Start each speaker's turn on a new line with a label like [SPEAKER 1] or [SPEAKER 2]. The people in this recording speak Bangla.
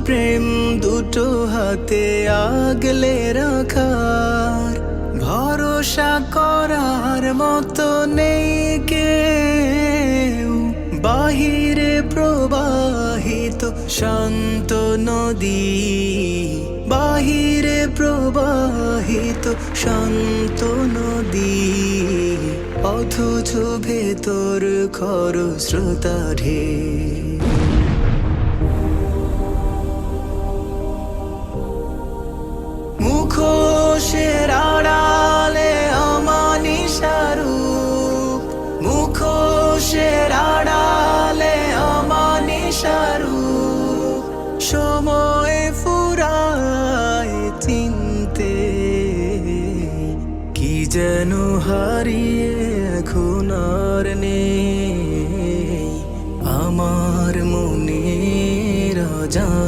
[SPEAKER 1] প্রেম দুটো হাতে আগলে রাখার, ভরসা করার মতো নেই কেউ। বাহিরে প্রবাহিত শান্ত নদী, বাহিরে প্রবাহিত শান্ত নদী, অথচ ভেতর খরস্রোতা ঢেউ। মুখোশের আড়ালে আমানিশার রূপ, মুখোশের আড়ালে আমানিশার রূপ, সময় ফুরায় চিনতে, কি যেন হারিয়ে এখন আর নেই আমার মনের অজান্তে।